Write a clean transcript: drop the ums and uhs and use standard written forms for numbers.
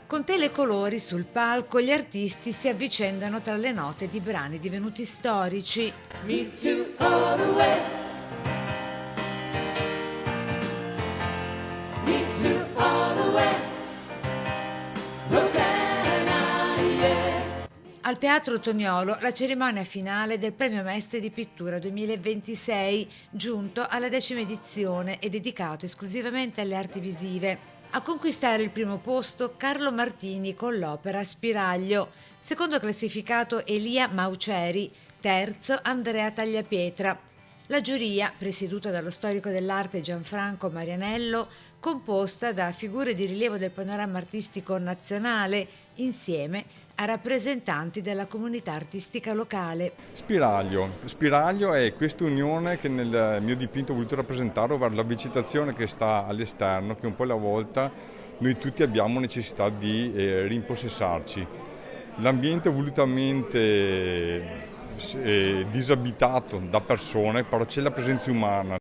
Con telecolori sul palco gli artisti si avvicendano tra le note di brani divenuti storici. Meet you all the way. Meet you all the way. Rosanna, yeah. Al Teatro Toniolo la cerimonia finale del Premio Mestre di Pittura 2026, giunto alla 10ª edizione e dedicato esclusivamente alle arti visive. A conquistare il primo posto Carlo Martini con l'opera Spiraglio, secondo classificato Elia Mauceri, terzo Andrea Tagliapietra. La giuria, presieduta dallo storico dell'arte Gianfranco Marianello, composta da figure di rilievo del panorama artistico nazionale, insieme a rappresentanti della comunità artistica locale. Spiraglio è questa unione che nel mio dipinto ho voluto rappresentare, ovvero la vegetazione che sta all'esterno, che un po' alla volta noi tutti abbiamo necessità di rimpossessarci. L'ambiente è volutamente disabitato da persone, però c'è la presenza umana,